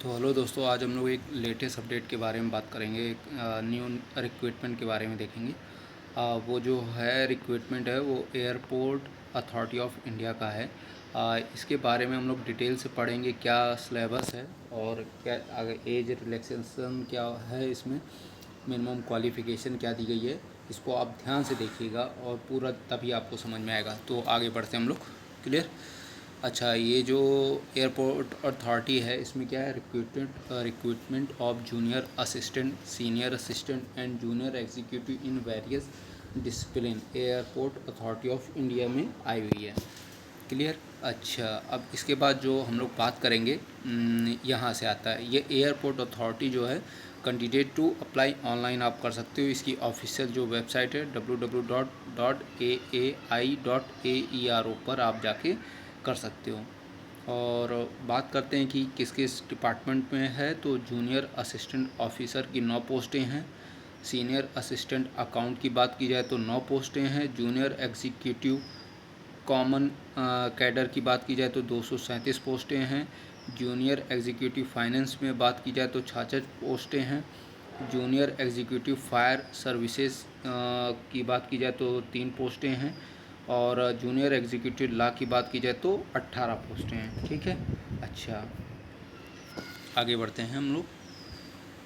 तो हेलो दोस्तों, आज हम लोग एक लेटेस्ट अपडेट के बारे में बात करेंगे। एक न्यू रिक्रूटमेंट के बारे में देखेंगे। वो जो है रिक्रूटमेंट है वो एयरपोर्ट अथॉरिटी ऑफ इंडिया का है। इसके बारे में हम लोग डिटेल से पढ़ेंगे, क्या सिलेबस है और क्या आगे एज रिलैक्सेशन क्या है, इसमें मिनिमम क्वालिफ़िकेशन क्या दी गई है। इसको आप ध्यान से देखिएगा और पूरा तभी आपको समझ में आएगा। तो आगे बढ़ते हैं हम लोग। क्लियर। अच्छा, ये जो एयरपोर्ट अथॉरिटी है इसमें क्या है, recruitment of junior assistant, senior assistant and junior executive in various discipline airport authority of India में आई हुई है। क्लियर। अच्छा, अब इसके बाद जो हम लोग बात करेंगे यहाँ से आता है। ये एयरपोर्ट अथॉरिटी जो है, कैंडिडेट टू अप्लाई ऑनलाइन आप कर सकते हो। इसकी ऑफिशियल जो वेबसाइट है www.aai.aero पर आप जाके कर सकते हो। और बात करते हैं कि किस किस डिपार्टमेंट में है, तो जूनियर असिस्टेंट ऑफिसर की 9 पोस्टें हैं। सीनियर असिस्टेंट अकाउंट की बात की जाए तो 9 पोस्टें हैं। जूनियर एग्जीक्यूटिव कॉमन कैडर की बात की जाए तो 237 पोस्टें हैं। जूनियर एग्जीक्यूटिव फाइनेंस में बात की जाए तो 66 पोस्टें हैं। जूनियर एग्जीक्यूटिव फायर सर्विसेज की बात की जाए तो 3 पोस्टें हैं। और जूनियर एग्जीक्यूटिव लॉ की बात की जाए तो 18 पोस्टें हैं। ठीक है। अच्छा, आगे बढ़ते हैं हम लोग।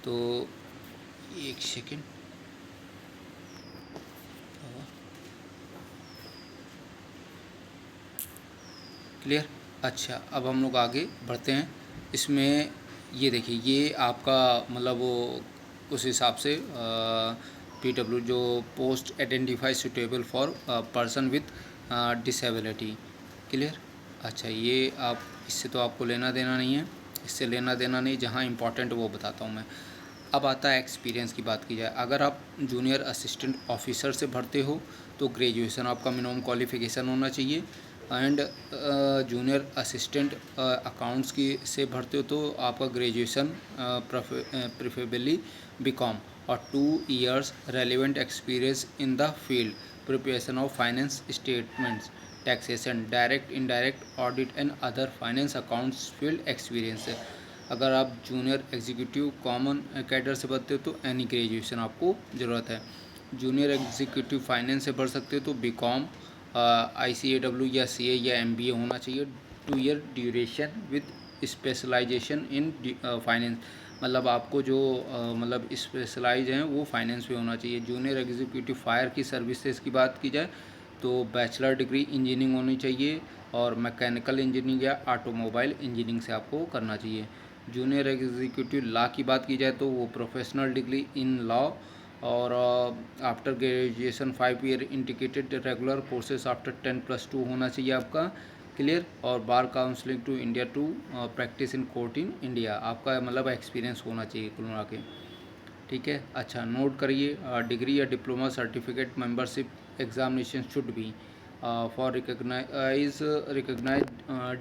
तो एक सेकेंड। क्लियर। अच्छा, अब हम लोग आगे बढ़ते हैं। इसमें ये देखिए, ये आपका मतलब वो उस हिसाब से PW जो post identify suitable for person with disability. Clear. अच्छा, ये आप इससे तो आपको लेना देना नहीं है, इससे लेना देना नहीं। जहाँ इंपॉर्टेंट वो बताता हूँ मैं। अब आता है एक्सपीरियंस की बात की जाए। अगर आप जूनियर असिस्टेंट ऑफिसर से भरते हो तो ग्रेजुएशन आपका मिनिमम क्वालिफ़िकेशन होना चाहिए। एंड जूनियर असिस्टेंट अकाउंट्स की से भरते हो तो आपका ग्रेजुएशन प्रेफरेबली बीकॉम और 2 years relevant experience in the field preparation of finance statements, taxation, direct indirect audit and other finance accounts field experience है। अगर आप जूनियर एग्जीक्यूटिव कॉमन कैडर से भरते हो तो एनी ग्रेजुएशन आपको ज़रूरत है। जूनियर एग्जीक्यूटिव फाइनेंस से भर सकते हो तो बीकॉम, ICAW या CA या MBA होना चाहिए। 2 year duration with specialisation in finance, मतलब आपको जो मतलब स्पेशलाइज हैं वो फाइनेंस में होना चाहिए। जूनियर एग्जीक्यूटिव फायर की सर्विसेज की बात की जाए तो बैचलर डिग्री इंजीनियरिंग होनी चाहिए और मैकेनिकल इंजीनियरिंग या ऑटोमोबाइल इंजीनियरिंग से आपको करना चाहिए। जूनियर एग्जीक्यूटिव लॉ की बात की जाए तो वो प्रोफेशनल डिग्री इन लॉ और after graduation 5 year integrated regular courses after 10+2 होना चाहिए आपका। क्लियर। और bar counselling to India to practice in court in India, आपका मतलब एक्सपीरियंस होना चाहिए कुल मिला के। ठीक है। अच्छा, नोट करिए, डिग्री या diploma certificate membership examination should be for recognise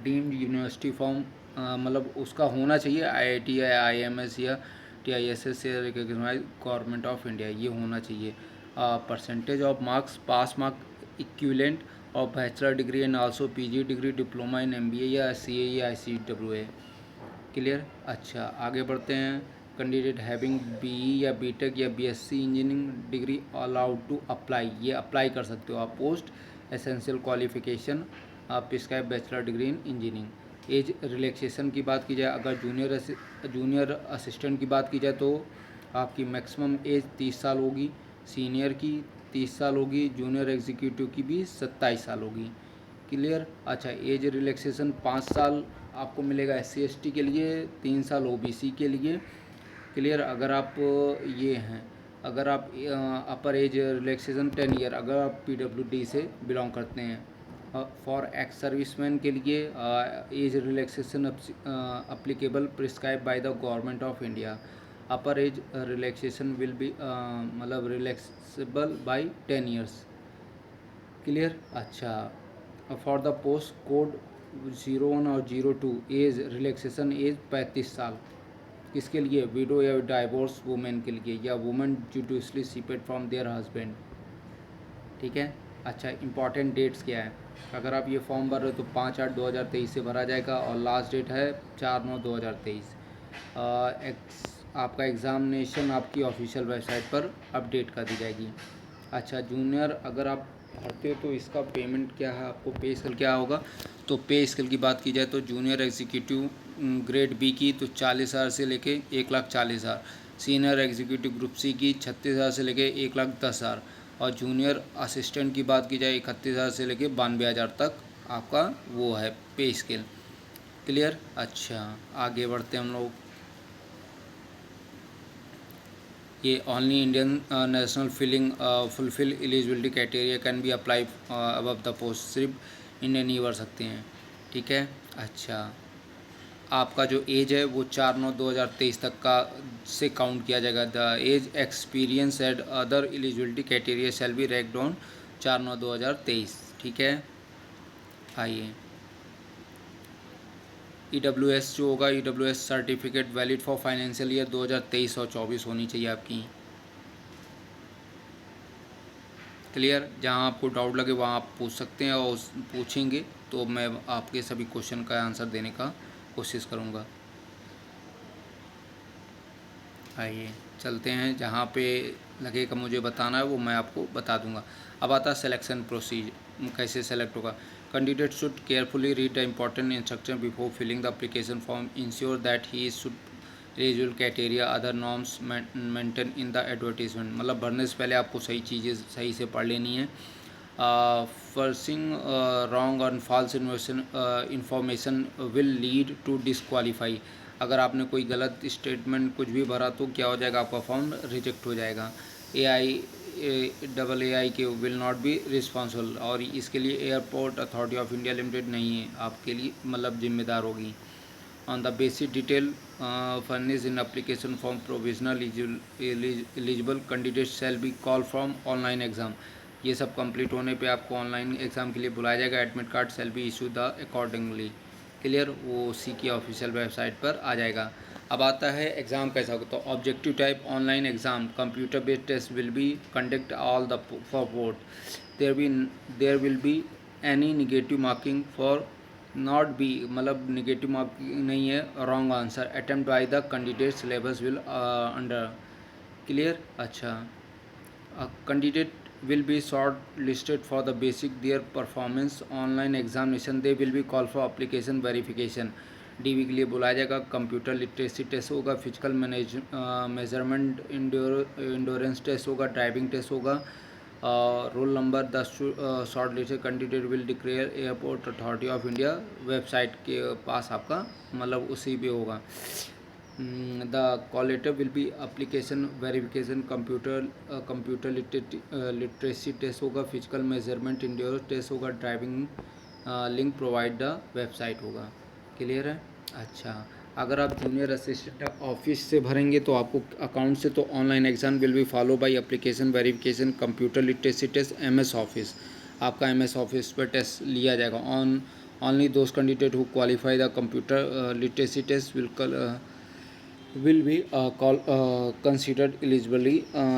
deemed university form, मतलब उसका होना चाहिए IIT या IMS या TISS या रिकग्नाइज गवर्नमेंट ऑफ इंडिया, ये होना चाहिए। Percentage of marks pass mark equivalent of bachelor degree and also PG degree, diploma in MBA या CA या ICAA। क्लियर। अच्छा, आगे बढ़ते हैं। कैंडिडेट हैविंग BE या BTech या BSc engineering degree allowed to apply, ये अप्लाई कर सकते हो आप। पोस्ट एसेंशियल क्वालिफिकेशन आप इसका bachelor degree in engineering. Age relaxation की बात की जाए, अगर जूनियर असिस्टेंट की बात की जाए तो आपकी मैक्सिमम एज 30 साल होगी। सीनियर की 30 साल होगी। जूनियर एग्जीक्यूटिव की भी 27 साल होगी। क्लियर। अच्छा, एज रिलैक्सेशन 5 साल आपको मिलेगा SC ST के लिए, 3 साल OBC के लिए। क्लियर। अगर आप ये हैं, अगर आप अपर एज रिलैक्सेशन 10 ईयर अगर आप PWD से बिलोंग करते हैं। फॉर एक्स सर्विसमैन के लिए age relaxation applicable prescribe by the government of India. Upper age relaxation will be मतलब रिलैक्सेबल बाय 10 ईयर्स। क्लियर। अच्छा, फॉर द पोस्ट कोड 01 और 02 एज रिलैक्सेशन एज 35 साल। किसके लिए? विडो या डाइवोर्स वुमेन के लिए, या women judicially separate from there husband. ठीक है। अच्छा, इंपॉर्टेंट डेट्स क्या है? अगर आप ये फॉर्म भर रहे हो तो 5/8/2023 से भरा जाएगा और लास्ट डेट है 4/9/2023। आपका एग्ज़ामिनेशन आपकी ऑफिशियल वेबसाइट पर अपडेट कर दी जाएगी। अच्छा जूनियर अगर आप भरते हो तो इसका पेमेंट क्या है, आपको पे स्केल क्या होगा? तो पे स्केल की बात की जाए तो जूनियर एग्जीक्यूटिव ग्रेड बी की तो 40,000 से लेके 1,40,000, सीनियर एग्जीक्यूटिव ग्रुप सी की 36,000 से लेके 1,10,000 और जूनियर असिस्टेंट की बात की जाए 31,000 से लेके 92,000 तक आपका वो है पे स्केल। क्लियर? अच्छा आगे बढ़ते हैं हम लोग। ये only Indian national fulfil eligibility criteria can be apply above the post, सिर्फ इंडियन ही भर सकते हैं। ठीक है। अच्छा आपका जो एज है वो 4/9/2023 तक का से काउंट किया जाएगा। The age experience and other eligibility criteria shall be ranked on 4/9/2023। ठीक है। आइए EWS जो होगा EWS certificate valid for financial year 2023 और 24 होनी चाहिए आपकी। क्लियर? जहाँ आपको डाउट लगे वहाँ आप पूछ सकते हैं और पूछेंगे तो मैं आपके सभी क्वेश्चन का आंसर देने का कोशिश करूँगा। आइए चलते हैं, जहाँ पे लगेगा मुझे बताना है वो मैं आपको बता दूंगा। अब आता है सिलेक्शन प्रोसीजर, कैसे सेलेक्ट होगा। Candidate should carefully read the important instruction before filling the application form, ensure that he should eligible criteria other norms maintain in the advertisement. मतलब भरने से पहले आपको सही चीज़ें सही से पढ़ लेनी है। फर्सिंग रॉन्ग और false information will lead to disqualify. अगर आपने कोई गलत स्टेटमेंट कुछ भी भरा तो क्या हो जाएगा, आपका फॉर्म रिजेक्ट हो जाएगा। AI के विल नॉट बी रिस्पॉन्सिबल, और इसके लिए airport authority of India limited नहीं है आपके लिए मतलब जिम्मेदार होगी। On the basic detail furnish in application form provisional eligible candidate shall be call from online exam. ये सब कंप्लीट होने पे आपको ऑनलाइन एग्ज़ाम के लिए बुलाया जाएगा। Admit card shall be issue the accordingly. Clear? वो उसी की ऑफिशियल वेबसाइट पर आ जाएगा। अब आता है एग्ज़ाम कैसा होगा। तो objective type online exam, computer based test will be conduct all the for vote. There will be any negative marking for not be, मतलब निगेटिव मार्किंग नहीं है, wrong answer attempt by the candidate syllabus will under. Clear? अच्छा candidate will be shortlisted for the basic their performance online examination, they will be call for application verification। DV के लिए बुलाया जाएगा। Computer literacy test होगा, physical measurement endurance test होगा, driving test होगा, roll number 10 short listed candidate will declare airport authority of India website के पास आपका मतलब उसी पे होगा। The collator will be application verification, computer literacy test होगा, फिजिकल मेजरमेंट इंडोर टेस्ट होगा, driving link provide the website होगा। क्लियर है? अच्छा अगर आप जूनियर असिस्टेंट ऑफिस से भरेंगे तो आपको अकाउंट से, तो online exam will be follow by application verification, computer literacy test, MS office. आपका MS ऑफिस पर टेस्ट लिया जाएगा। Only those candidate who qualify the computer literacy test will be considered eligibly